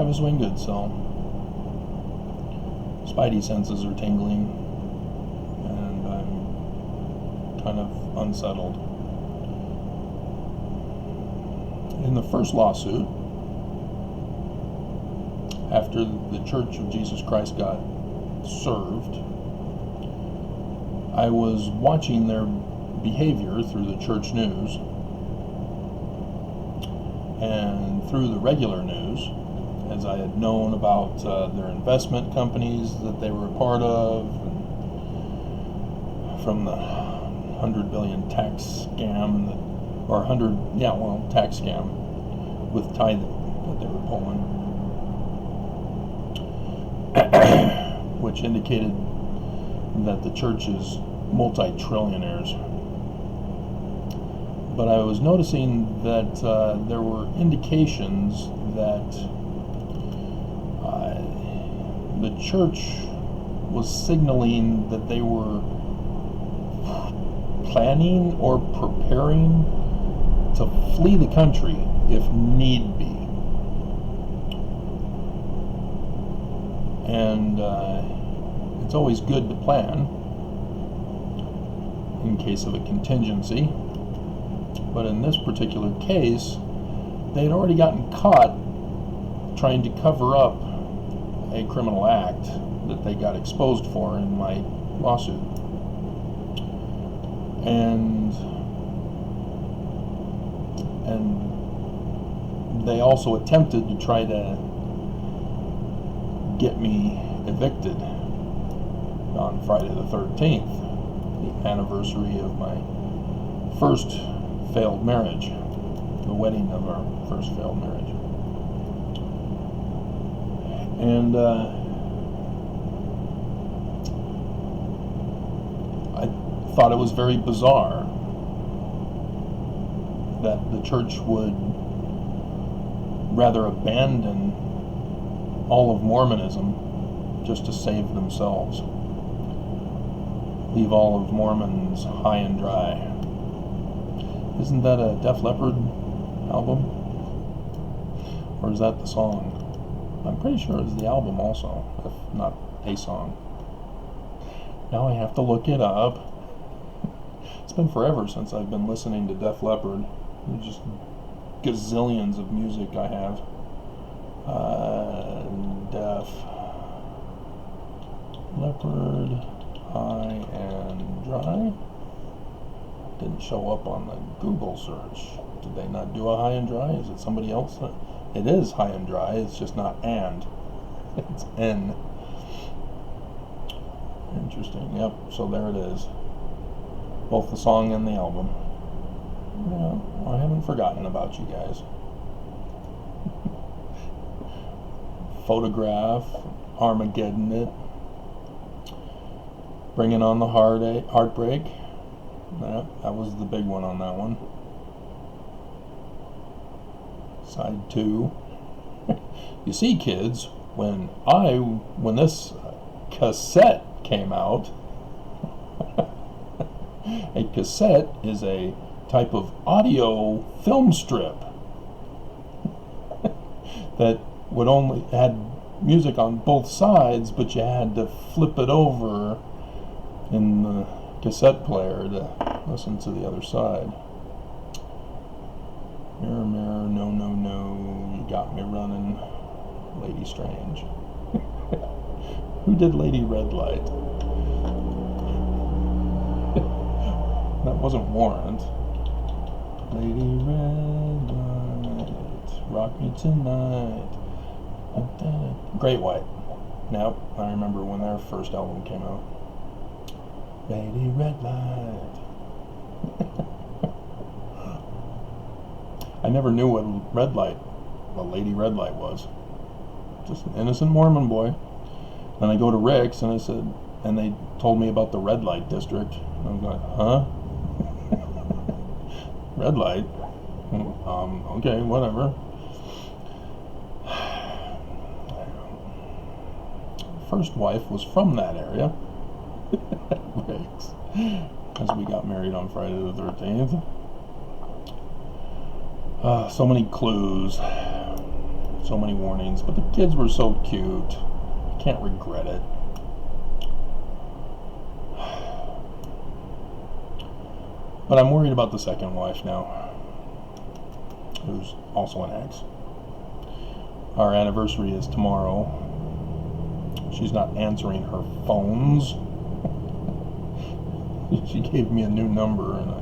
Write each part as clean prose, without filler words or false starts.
drive a swing good, so spidey senses are tingling, and I'm kind of unsettled. In the first lawsuit, after the Church of Jesus Christ got served, I was watching their behavior through the church news and through the regular news, as I had known about their investment companies that they were a part of, and from the 100 billion tax scam, tax scam with tithe that they were pulling, which indicated that the church is multi-trillionaires. But I was noticing that there were indications that the church was signaling that they were planning or preparing to flee the country if need be. And it's always good to plan in case of a contingency. But in this particular case, they had already gotten caught trying to cover up a criminal act that they got exposed for in my lawsuit. And they also attempted to try to get me evicted on Friday the 13th, the anniversary of my first failed marriage, the wedding of our first failed marriage. And I thought it was very bizarre that the church would rather abandon all of Mormonism just to save themselves, leave all of Mormons high and dry. Isn't that a Def Leppard album? Or is that the song? I'm pretty sure it's the album also, if not a song. Now I have to look it up. It's been forever since I've been listening to Def Leppard. There's just gazillions of music I have. Def Leppard, High and Dry. Didn't show up on the Google search. Did they not do a High and Dry? Is it somebody else? It is High and Dry, it's just not and. It's N. Interesting. Yep, so there it is. Both the song and the album. Yeah, I haven't forgotten about you guys. Photograph, Armageddon It, Bringing on the Heartbreak. Yeah, that was the big one on that one. Side 2. You see, kids, when this cassette came out, a cassette is a type of audio film strip that would only had music on both sides, but you had to flip it over in the cassette player to listen to the other side. Mirror, mirror, no, no, no, you got me running. Lady Strange. Who did Lady Red Light? That wasn't Warrant. Lady Red Light, rock me tonight. Great White. Nope, I remember when their first album came out. Lady Red Light. I never knew what Lady Red Light was. Just an innocent Mormon boy. Then I go to Rick's and I said, and they told me about the red light district. And I'm going, huh? Red light? Okay, whatever. First wife was from that area. Rick's. As we got married on Friday the 13th. So many clues. so many warnings, but the kids were so cute. I can't regret it. But I'm worried about the second wife now, who's also an ex. Our anniversary is tomorrow. She's not answering her phones. She gave me a new number, and I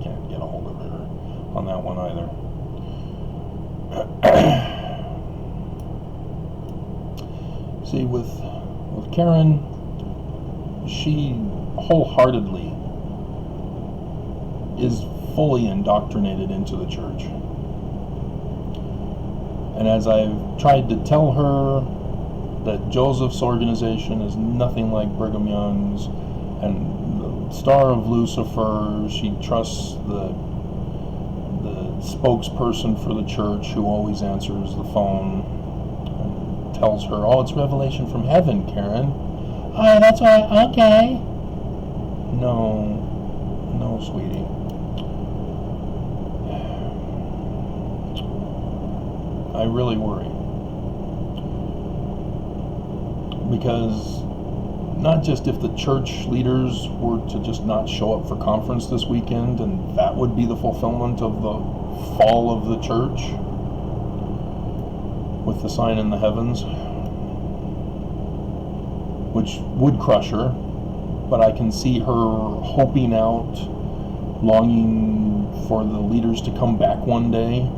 can't get a hold of her on that one either. See, with Karen, she wholeheartedly is fully indoctrinated into the church. And as I've tried to tell her that Joseph's organization is nothing like Brigham Young's, and the Star of Lucifer, she trusts the spokesperson for the church who always answers the phone and tells her, oh, it's revelation from heaven, Karen. Oh, that's right, okay. No, sweetie. I really worry. Because not just if the church leaders were to just not show up for conference this weekend, and that would be the fulfillment of the fall of the church with the sign in the heavens, which would crush her, but I can see her hoping out, longing for the leaders to come back one day,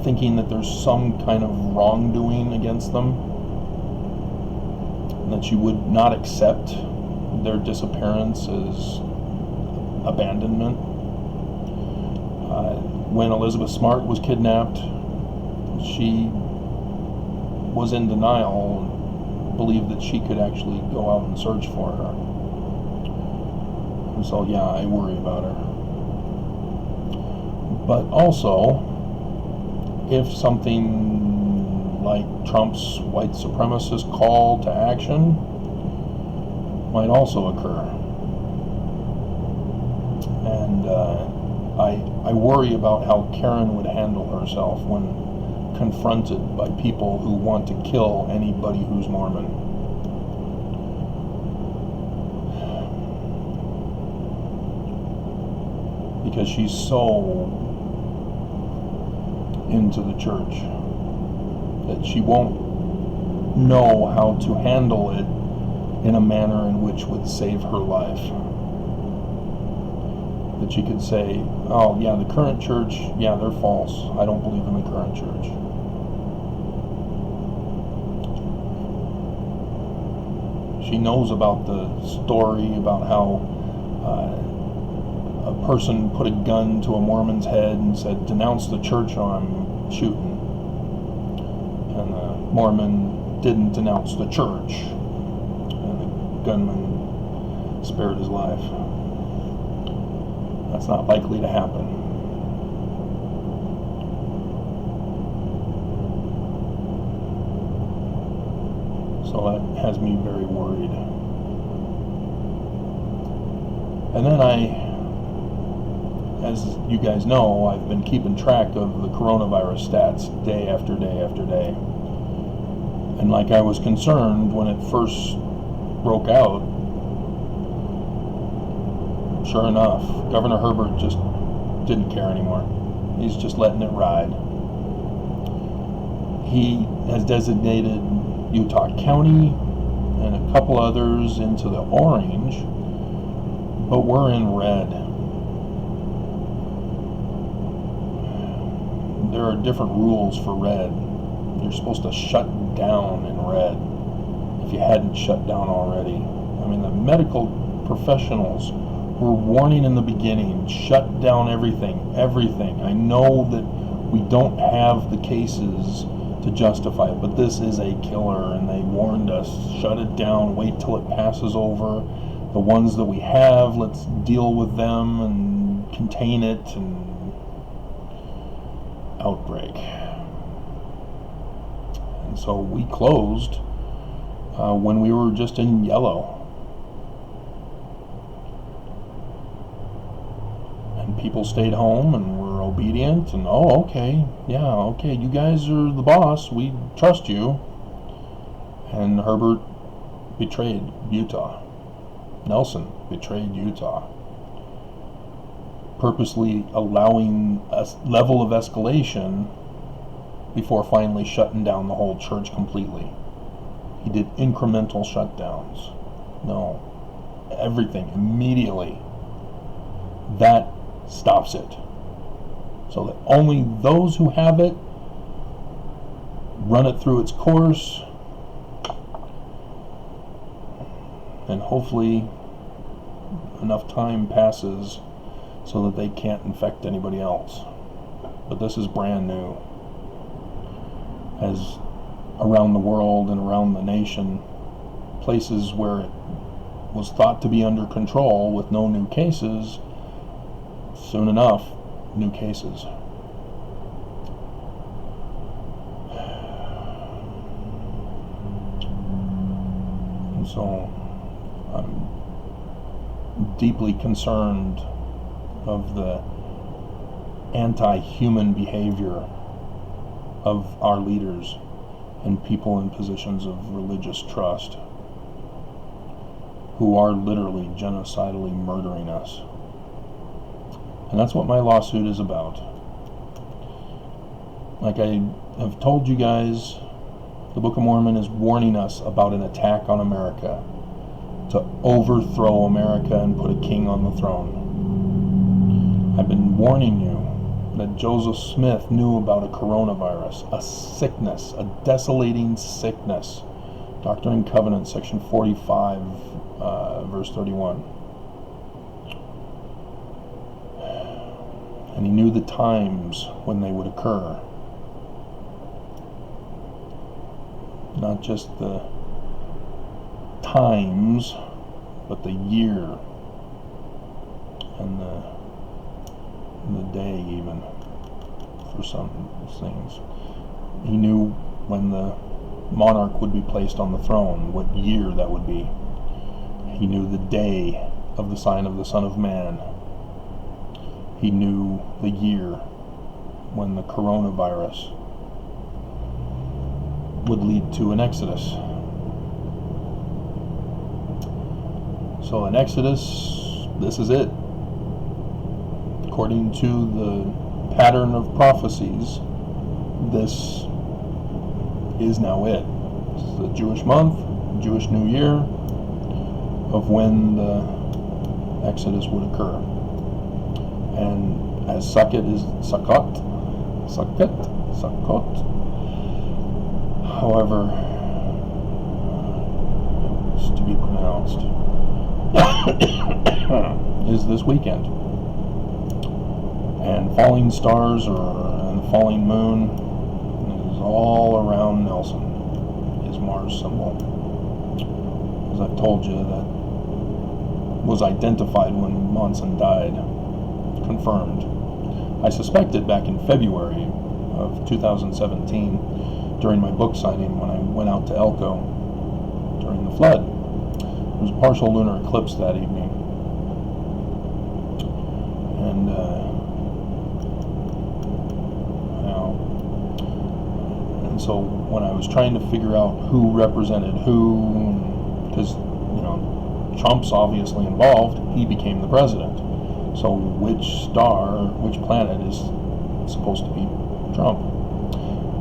thinking that there's some kind of wrongdoing against them, and that she would not accept their disappearance as abandonment. When Elizabeth Smart was kidnapped, she was in denial and believed that she could actually go out and search for her. And so, yeah, I worry about her. But also, if something like Trump's white supremacist call to action might also occur. And I worry about how Karen would handle herself when confronted by people who want to kill anybody who's Mormon. Because she's so into the church that she won't know how to handle it in a manner in which would save her life. That she could say, oh yeah, the current church, yeah, they're false. I don't believe in the current church. She knows about the story about how a person put a gun to a Mormon's head and said, denounce the church or I'm shooting. And the Mormon didn't denounce the church. And the gunman spared his life. That's not likely to happen. So that has me very worried. And then as you guys know, I've been keeping track of the coronavirus stats day after day after day. And like I was concerned when it first broke out, sure enough, Governor Herbert just didn't care anymore. He's just letting it ride. He has designated Utah County and a couple others into the orange, but we're in red. There are different rules for red. You're supposed to shut down in red if you hadn't shut down already. I mean, the medical professionals were warning in the beginning, shut down everything. I know that we don't have the cases to justify it, but this is a killer, and they warned us, shut it down, wait till it passes over. The ones that we have, let's deal with them and contain it and outbreak. And so we closed when we were just in yellow. And people stayed home and were obedient, and oh, okay, yeah, okay, you guys are the boss, we trust you. And Herbert betrayed Utah. Nelson betrayed Utah, purposely allowing a level of escalation before finally shutting down the whole church completely. He did incremental shutdowns. No, everything immediately. That stops it. So that only those who have it run it through its course, and hopefully enough time passes so that they can't infect anybody else. But this is brand new. As around the world and around the nation, places where it was thought to be under control with no new cases, soon enough, new cases. And so I'm deeply concerned of the anti-human behavior of our leaders and people in positions of religious trust who are literally genocidally murdering us. And that's what my lawsuit is about. Like I have told you guys, the Book of Mormon is warning us about an attack on America, to overthrow America and put a king on the throne. I've been warning you that Joseph Smith knew about a coronavirus, a sickness, a desolating sickness. Doctrine and Covenants, section 45, verse 31. And he knew the times when they would occur. Not just the times, but the year and the day even, for some things. He knew when the monarch would be placed on the throne, what year that would be. He knew the day of the sign of the Son of Man. He knew the year when the coronavirus would lead to an exodus. So an exodus, this is it. According to the pattern of prophecies, this is now it. This is the Jewish month, Jewish New Year, of when the exodus would occur. And as Sukkot is Sukkot, however it's to be pronounced, is this weekend. And falling stars and the falling moon is all around Nelson, his Mars symbol. As I've told you, that was identified when Monson died, confirmed. I suspected back in February of 2017, during my book signing, when I went out to Elko during the flood. There was a partial lunar eclipse that evening. And so when I was trying to figure out who represented who, because Trump's obviously involved, he became the president. So which star, which planet is supposed to be Trump?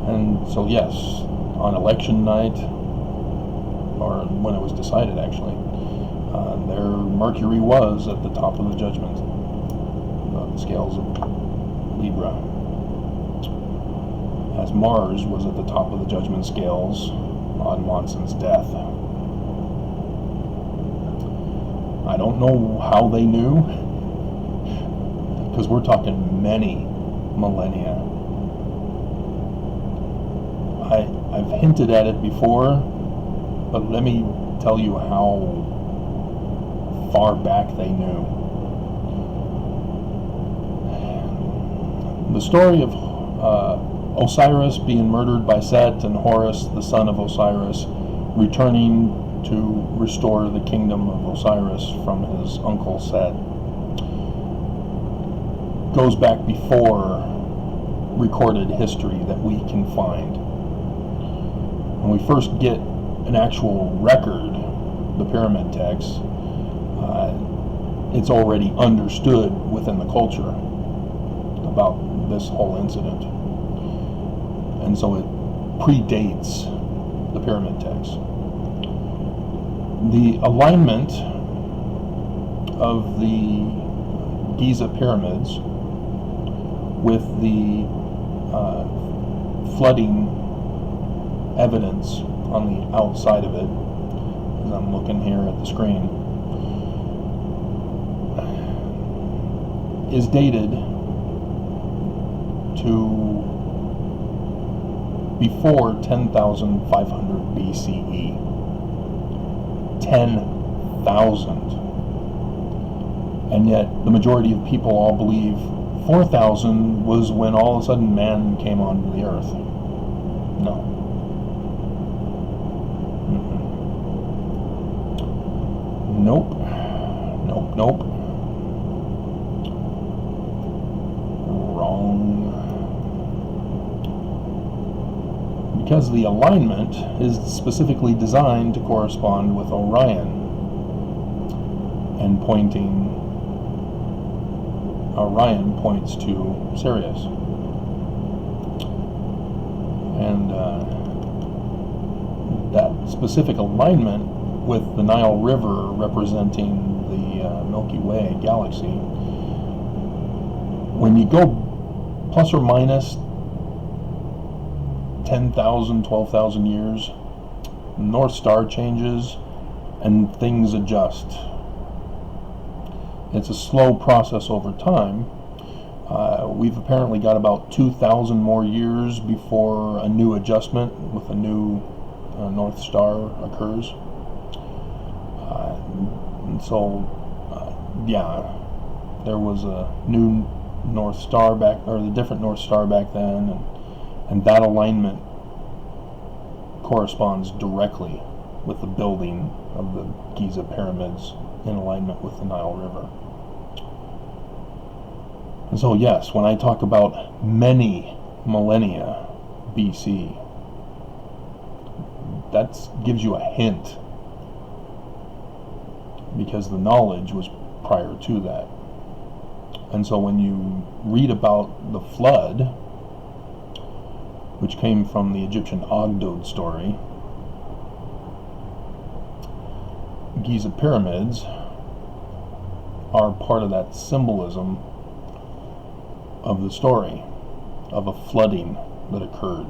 And so yes, on election night, or when it was decided actually, their Mercury was at the top of the judgment, the scales of Libra, as Mars was at the top of the judgment scales on Monson's death. I don't know how they knew, because we're talking many millennia. I've hinted at it before, but let me tell you how far back they knew. The story of Osiris being murdered by Set and Horus, the son of Osiris, returning to restore the kingdom of Osiris from his uncle Set. goes back before recorded history that we can find. When we first get an actual record, the pyramid texts, it's already understood within the culture about this whole incident. And so it predates the pyramid texts. The alignment of the Giza pyramids with the flooding evidence on the outside of it, as I'm looking here at the screen, is dated to before 10,500 BCE. 10,000. And yet the majority of people all believe 4,000 was when all of a sudden man came onto the earth. No. Nope. Nope, nope. Wrong. Because the alignment is specifically designed to correspond with Orion, and Orion points to Sirius. And that specific alignment with the Nile River representing the Milky Way galaxy, when you go plus or minus 10,000, 12,000 years, the North Star changes and things adjust. It's a slow process over time. We've apparently got about 2,000 more years before a new adjustment with a new North Star occurs. And so, yeah, there was a new North Star back, or the different North Star back then, and that alignment corresponds directly with the building of the Giza pyramids in alignment with the Nile River. And so yes, when I talk about many millennia BC, that gives you a hint, because the knowledge was prior to that. And so when you read about the flood, which came from the Egyptian Ogdod story, Giza pyramids are part of that symbolism of the story of a flooding that occurred.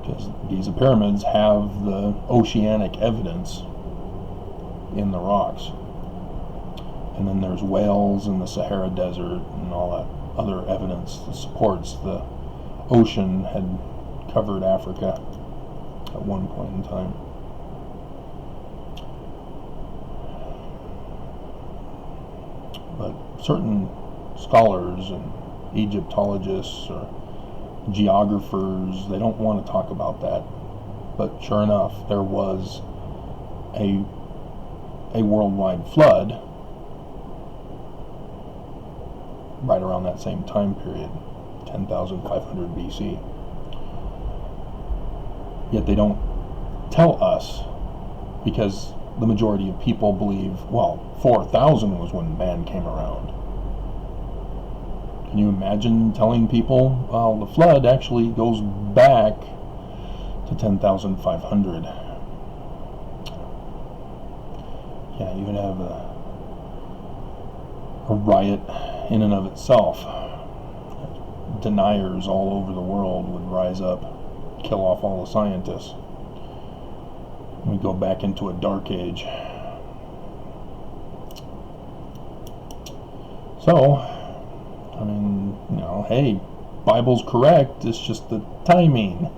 Because Giza pyramids have the oceanic evidence in the rocks. And then there's whales in the Sahara Desert and all that other evidence that supports the ocean had covered Africa at one point in time. But certain scholars and Egyptologists or geographers, they don't want to talk about that. But sure enough, there was a worldwide flood right around that same time period, 10,500 BC. Yet they don't tell us, because the majority of people believe, well, 4,000 was when man came around. Can you imagine telling people, well, the flood actually goes back to 10,500? Yeah, you would have a riot in and of itself. Deniers all over the world would rise up, kill off all the scientists. We go back into a dark age. So, I mean, you know, hey, Bible's correct, it's just the timing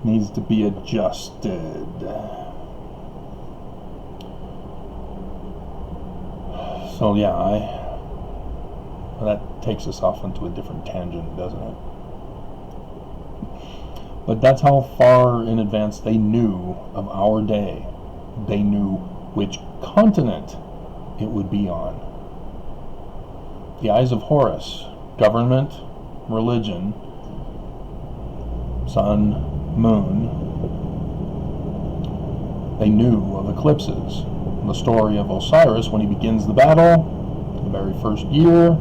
needs to be adjusted. So yeah, that takes us off into a different tangent, doesn't it? But that's how far in advance they knew of our day. They knew which continent it would be on. The eyes of Horus, government, religion, sun, moon. They knew of eclipses. The story of Osiris, when he begins the battle, the very first year,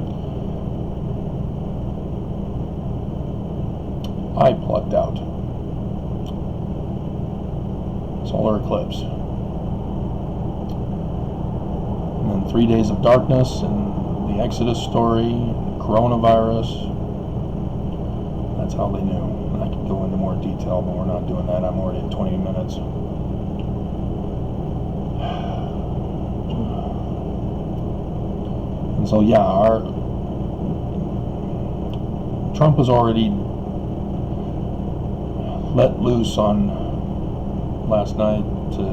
eye plucked out. Solar eclipse. And then 3 days of darkness and the Exodus story, coronavirus. That's how they knew. And I could go into more detail, but we're not doing that. I'm already at 20 minutes. And so, yeah, Trump has already let loose on last night to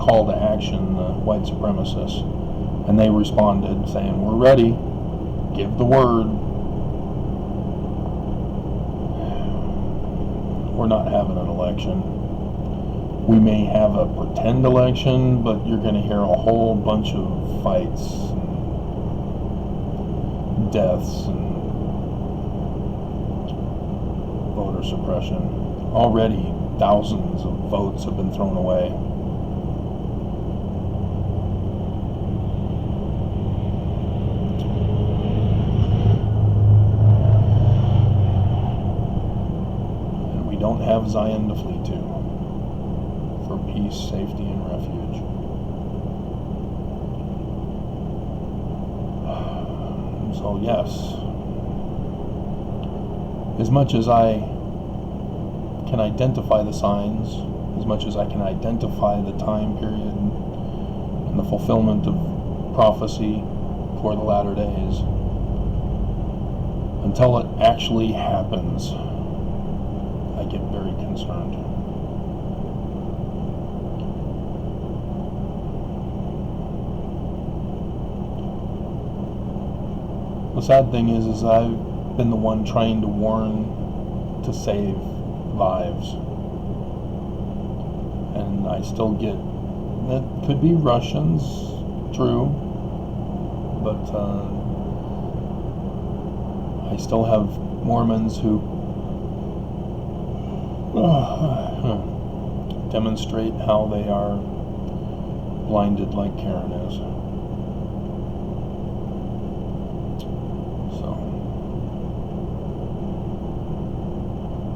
call to action the white supremacists. And they responded saying, we're ready, give the word. We're not having an election. We may have a pretend election, but you're going to hear a whole bunch of fights and deaths and voter suppression. Already thousands of votes have been thrown away. And we don't have Zion to flee to for peace, safety, and refuge. So yes, as much as I can identify the signs, as much as I can identify the time period and the fulfillment of prophecy for the latter days, until it actually happens, I get very concerned. The sad thing is I've been the one trying to warn to save lives, and I still get that could be Russians, true, but I still have Mormons who demonstrate how they are blinded like Karen is.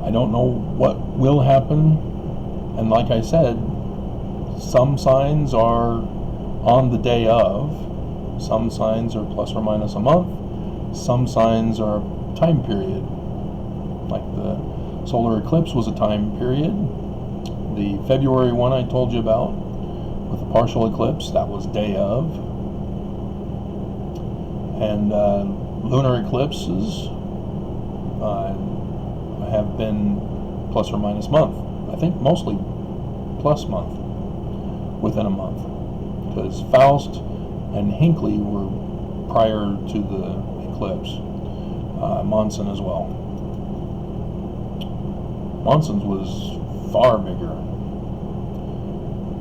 I don't know what will happen, and like I said, some signs are on the day of, some signs are plus or minus a month, some signs are time period. Like the solar eclipse was a time period. The February one I told you about, with the partial eclipse, that was day of. And lunar eclipses have been plus or minus month. I think mostly plus month, within a month, because Faust and Hinckley were prior to the eclipse. Monson as well. Monson's was far bigger,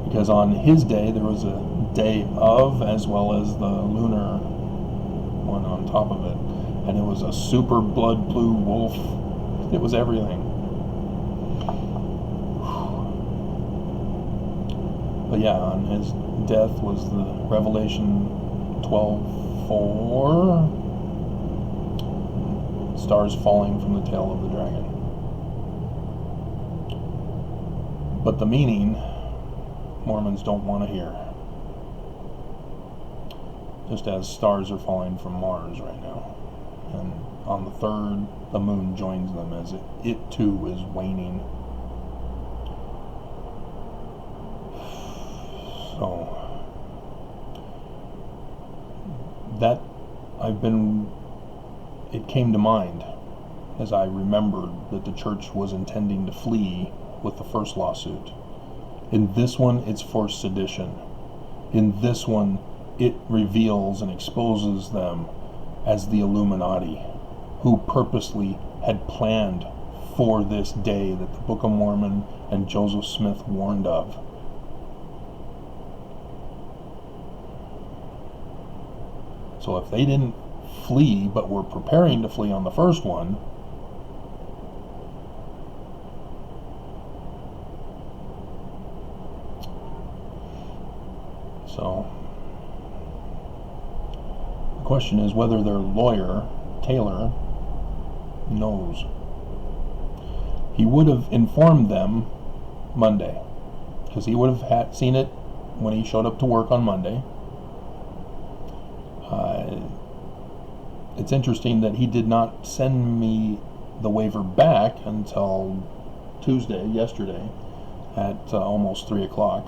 because on his day there was a day of as well as the lunar one on top of it, and it was a super blood blue wolf. It was everything. But yeah, on his death was the Revelation 12:4, stars falling from the tail of the dragon. But the meaning, Mormons don't want to hear. Just as stars are falling from Mars right now. And on the 3rd, the moon joins them as it too is waning. So that it came to mind as I remembered that the church was intending to flee with the first lawsuit. In this one, it's for sedition. In this one, it reveals and exposes them as the Illuminati, who purposely had planned for this day that the Book of Mormon and Joseph Smith warned of. So if they didn't flee, but were preparing to flee on the first one. So the question is whether their lawyer, Taylor, knows. He would have informed them Monday, because he would have seen it when he showed up to work on Monday. It's interesting that he did not send me the waiver back until Tuesday, yesterday, at almost 3 o'clock,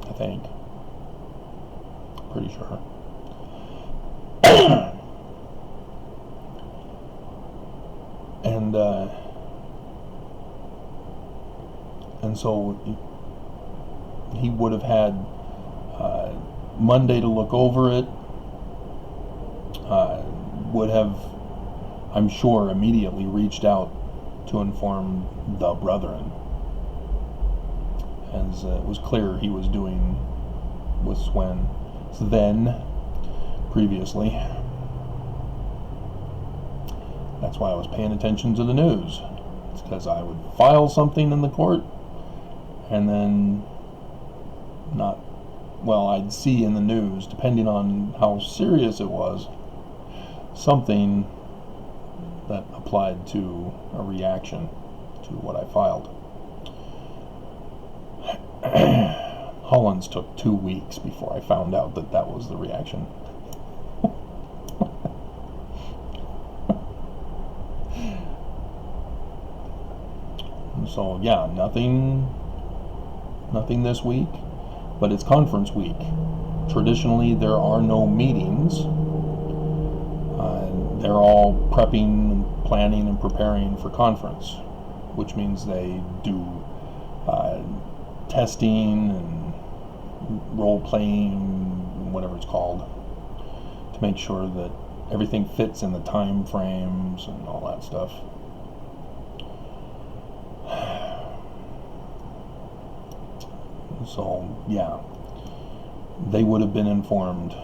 I think. Pretty sure. And so he would have had Monday to look over it, would have, I'm sure, immediately reached out to inform the brethren, as it was clear he was doing with Sven previously. That's why I was paying attention to the news. It's because I would file something in the court and then I'd see in the news, depending on how serious it was, something that applied to a reaction to what I filed. Holland's took 2 weeks before I found out that that was the reaction. So yeah, nothing this week, but it's conference week. Traditionally, there are no meetings. They're all prepping, planning, and preparing for conference, which means they do testing and role-playing, whatever it's called, to make sure that everything fits in the time frames and all that stuff. So, yeah, they would have been informed,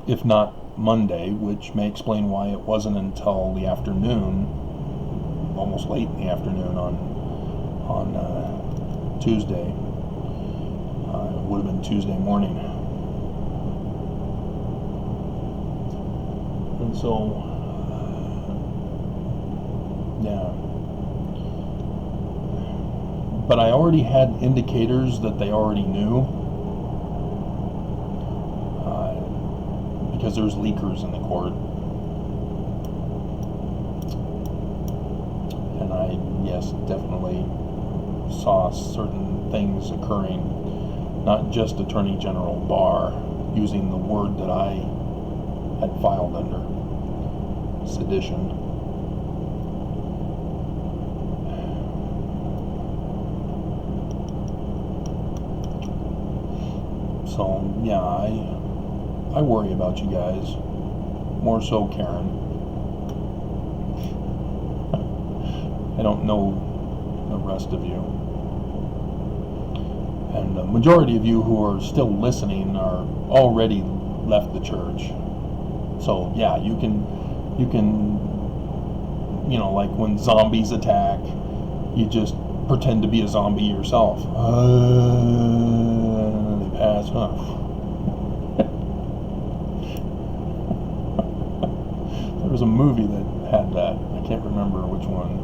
if not Monday, which may explain why it wasn't until the afternoon, almost late in the afternoon on Tuesday. It would have been Tuesday morning. And so, yeah. But I already had indicators that they already knew, because there's leakers in the court. And I, yes, definitely saw certain things occurring, not just Attorney General Barr using the word that I had filed under, sedition. So, yeah, I worry about you guys. More so Karen. I don't know the rest of you. And the majority of you who are still listening are already left the church. So, yeah, you can, like when zombies attack, you just pretend to be a zombie yourself. Pass, huh? There was a movie that had that. I can't remember which one.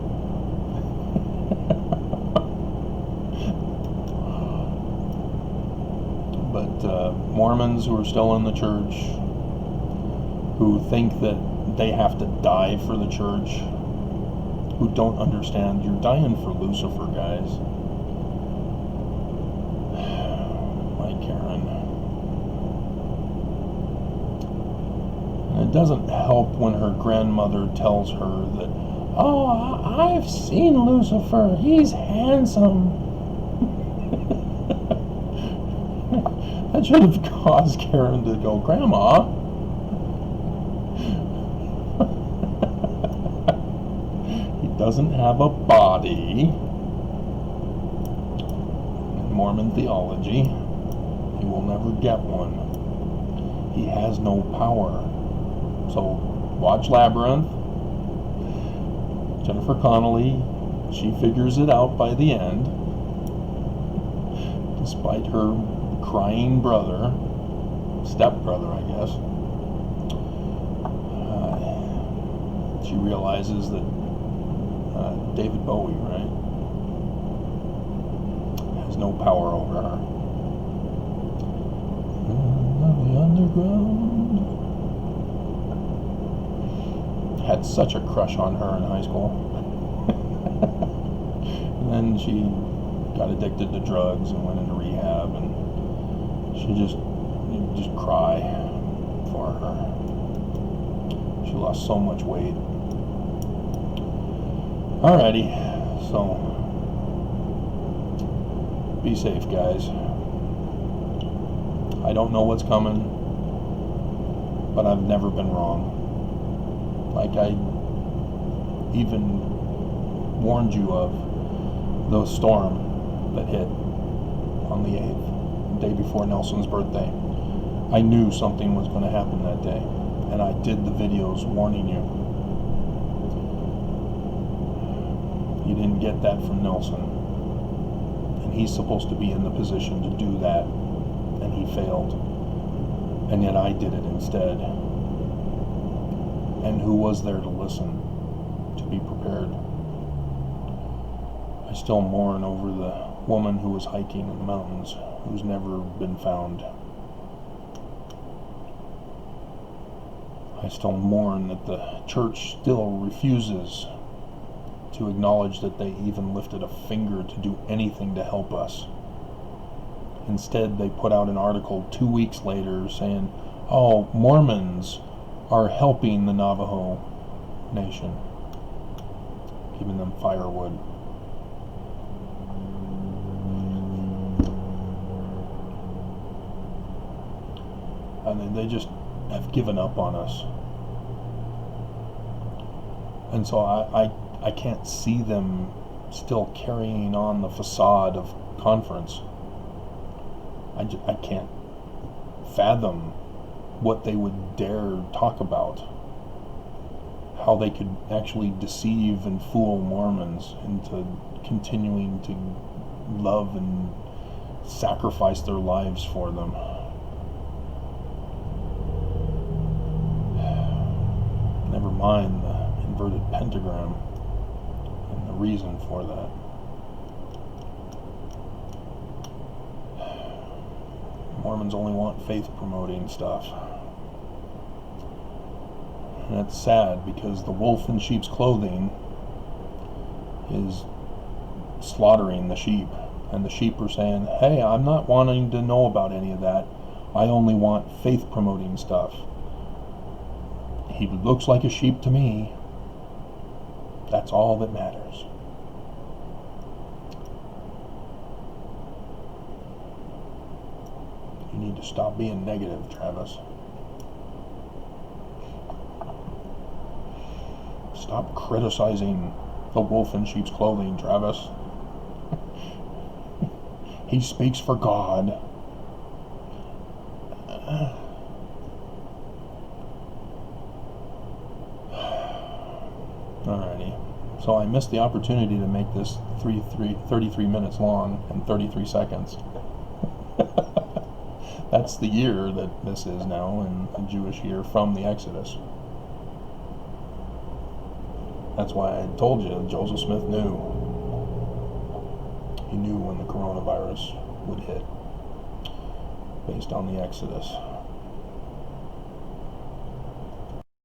But Mormons who are still in the church, who think that they have to die for the church, who don't understand, you're dying for Lucifer, guys. It doesn't help when her grandmother tells her that, oh, I've seen Lucifer, he's handsome. That should have caused Karen to go, Grandma, he doesn't have a body. In Mormon theology, he will never get one. He has no power. So watch Labyrinth. Jennifer Connelly, she figures it out by the end, despite her crying brother, stepbrother, I guess. She realizes that David Bowie, right, has no power over her. The underground. Had such a crush on her in high school. And then she got addicted to drugs and went into rehab, and she just cry for her. She lost so much weight. Alrighty, so be safe, guys. I don't know what's coming, but I've never been wrong. Like I even warned you of the storm that hit on the 8th, the day before Nelson's birthday. I knew something was going to happen that day, and I did the videos warning you. You didn't get that from Nelson, and he's supposed to be in the position to do that, and he failed, and yet I did it instead. And who was there to listen, to be prepared? I still mourn over the woman who was hiking in the mountains, who's never been found. I still mourn that the church still refuses to acknowledge that they even lifted a finger to do anything to help us. Instead, they put out an article 2 weeks later saying, oh, Mormons are helping the Navajo Nation, giving them firewood. And they just have given up on us. And so I can't see them still carrying on the facade of conference. I can't fathom what they would dare talk about. How they could actually deceive and fool Mormons into continuing to love and sacrifice their lives for them. Never mind the inverted pentagram and the reason for that. Mormons only want faith-promoting stuff. And it's sad because the wolf in sheep's clothing is slaughtering the sheep. And the sheep are saying, hey, I'm not wanting to know about any of that. I only want faith-promoting stuff. He looks like a sheep to me. That's all that matters. You need to stop being negative, Travis. Stop criticizing the wolf in sheep's clothing, Travis. He speaks for God. Alrighty. So I missed the opportunity to make this 33 minutes long and 33 seconds. That's the year that this is now, in a Jewish year from the Exodus. That's why I told you Joseph Smith knew. He knew when the coronavirus would hit, based on the Exodus.